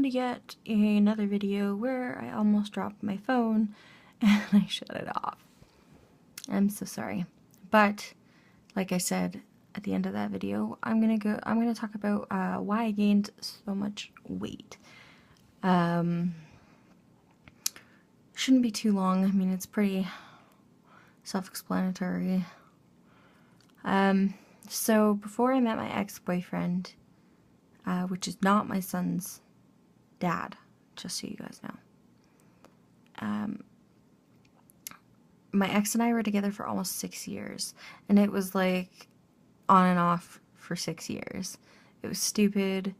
and yet another video where I almost dropped my phone and I shut it off. I'm so sorry. But like I said at the end of that video, I'm gonna talk about why I gained so much weight. Shouldn't be too long. I mean, it's pretty self-explanatory. So before I met my ex-boyfriend, which is not my son's dad, just so you guys know. My ex and I were together for almost 6 years, and it was like on and off for 6 years. It was stupid.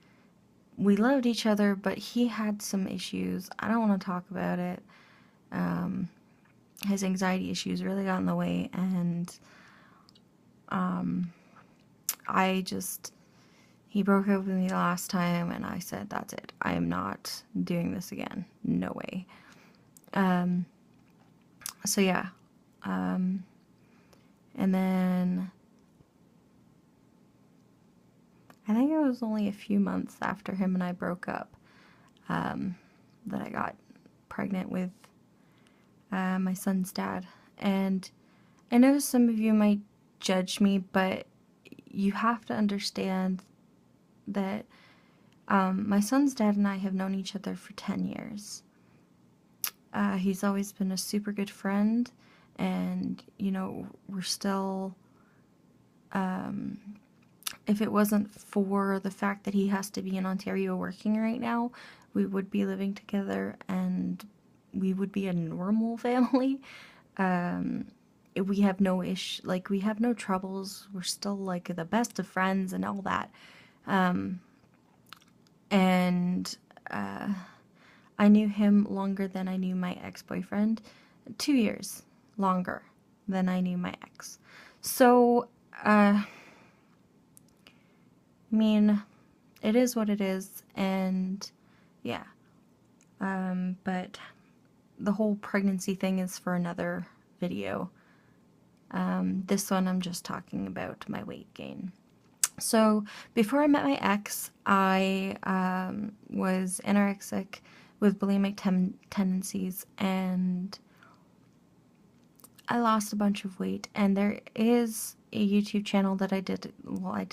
We loved each other, but he had some issues. I don't want to talk about it. His anxiety issues really got in the way, and he broke up with me the last time, and I said, that's it. I am not doing this again. No way. So yeah. And then I think it was only a few months after him and I broke up, that I got pregnant with my son's dad. And I know some of you might judge me, but you have to understand that my son's dad and I have known each other for 10 years. He's always been a super good friend, and, you know, we're still, if it wasn't for the fact that he has to be in Ontario working right now, we would be living together, and we would be a normal family. We have no we have no troubles. We're still, like, the best of friends and all that. I knew him longer than I knew my ex-boyfriend. 2 years longer than I knew my ex. So, I mean, it is what it is, and yeah. But the whole pregnancy thing is for another video. This one I'm just talking about my weight gain. So, before I met my ex, I was anorexic with bulimic tendencies, and I lost a bunch of weight. And there is a YouTube channel that I did, well,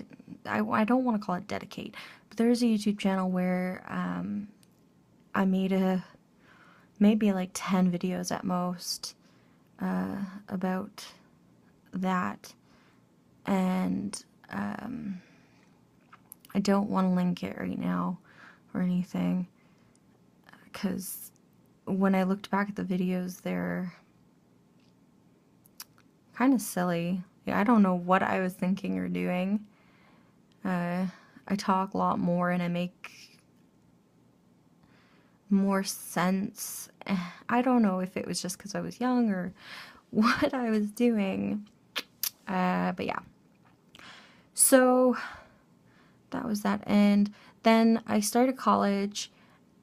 I don't want to call it dedicate, but there is a YouTube channel where I made maybe like 10 videos at most about that, and I don't want to link it right now or anything, because when I looked back at the videos, they're kind of silly. I don't know what I was thinking or doing. I talk a lot more and I make more sense. I don't know if it was just because I was young or what I was doing. But yeah. So that was that. And then I started college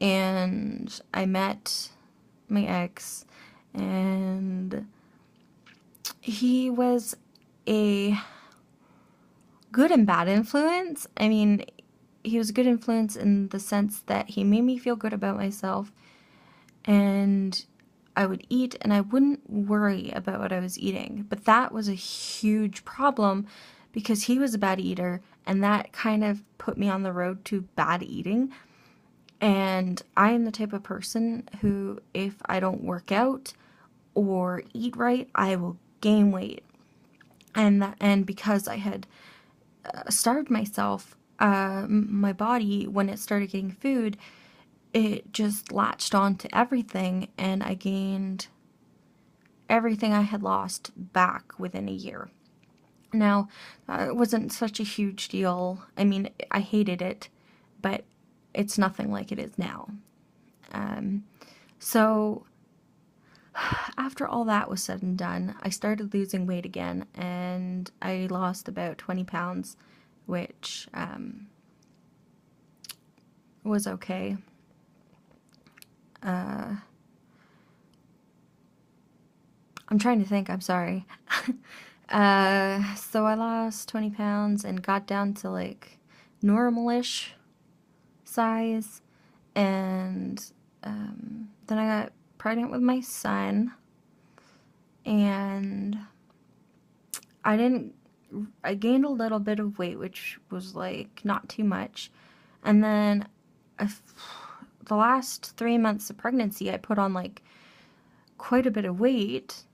and I met my ex, and he was a good and bad influence. I mean, he was a good influence in the sense that he made me feel good about myself, and I would eat and I wouldn't worry about what I was eating. But that was a huge problem because he was a bad eater, and that kind of put me on the road to bad eating. And I am the type of person who, if I don't work out or eat right, I will gain weight. And because I had starved myself, my body, when it started getting food, it just latched on to everything, and I gained everything I had lost back within a year. Now, it wasn't such a huge deal. I mean, I hated it, but it's nothing like it is now. So after all that was said and done, I started losing weight again, and I lost about 20 pounds, which was okay. I'm trying to think, I'm sorry. So I lost 20 pounds and got down to like normal-ish size, and then I got pregnant with my son, and I gained a little bit of weight, which was like not too much. And then the last 3 months of pregnancy, I put on like quite a bit of weight,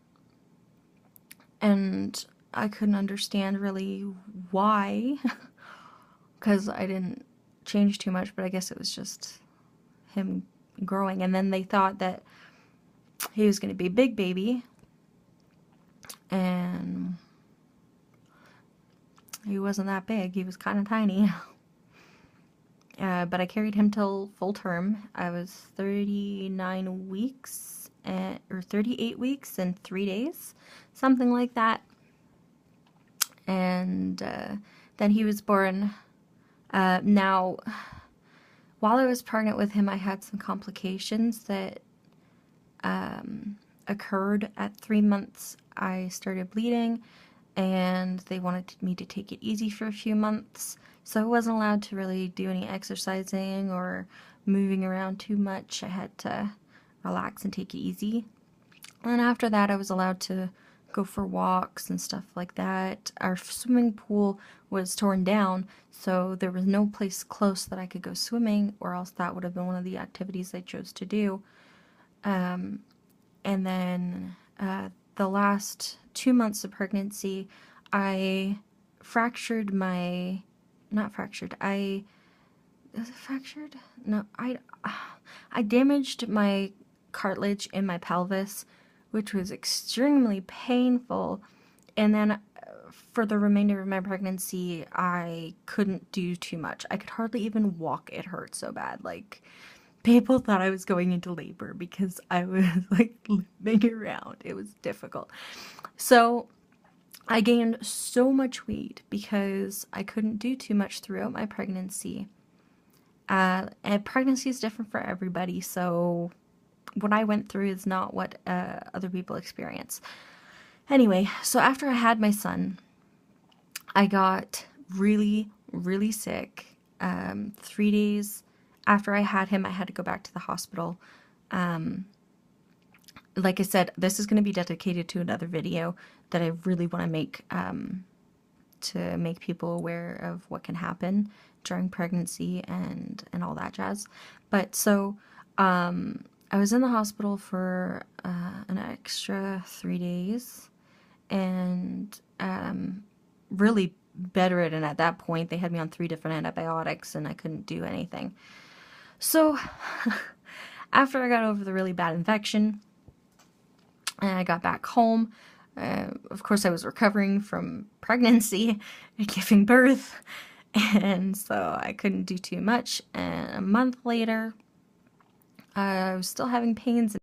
and I couldn't understand really why, because I didn't change too much, but I guess it was just him growing. And then they thought that he was going to be a big baby, and he wasn't that big. He was kind of tiny. But I carried him till full term. I was 39 weeks, or 38 weeks and 3 days, something like that. And then he was born. Now, while I was pregnant with him, I had some complications that occurred at 3 months. I started bleeding, and they wanted me to take it easy for a few months. So I wasn't allowed to really do any exercising or moving around too much. I had to relax and take it easy. And after that, I was allowed to go for walks and stuff like that. Our swimming pool was torn down, so there was no place close that I could go swimming, or else that would have been one of the activities I chose to do. And then the last 2 months of pregnancy, I fractured my, not fractured, is it fractured? No, I damaged my cartilage in my pelvis, which was extremely painful. And then for the remainder of my pregnancy, I couldn't do too much. I could hardly even walk. It hurt so bad. Like, people thought I was going into labor because I was like limping around. It was difficult. So I gained so much weight because I couldn't do too much throughout my pregnancy. And pregnancy is different for everybody, so what I went through is not what other people experience. Anyway, so after I had my son, I got really, really sick. 3 days after I had him, I had to go back to the hospital. Like I said, this is going to be dedicated to another video that I really want to make people aware of what can happen during pregnancy and all that jazz. But so I was in the hospital for an extra 3 days, and really bedridden at that point. They had me on 3 different antibiotics, and I couldn't do anything. So after I got over the really bad infection, and I got back home, of course I was recovering from pregnancy and giving birth, and so I couldn't do too much. And a month later, I was still having pains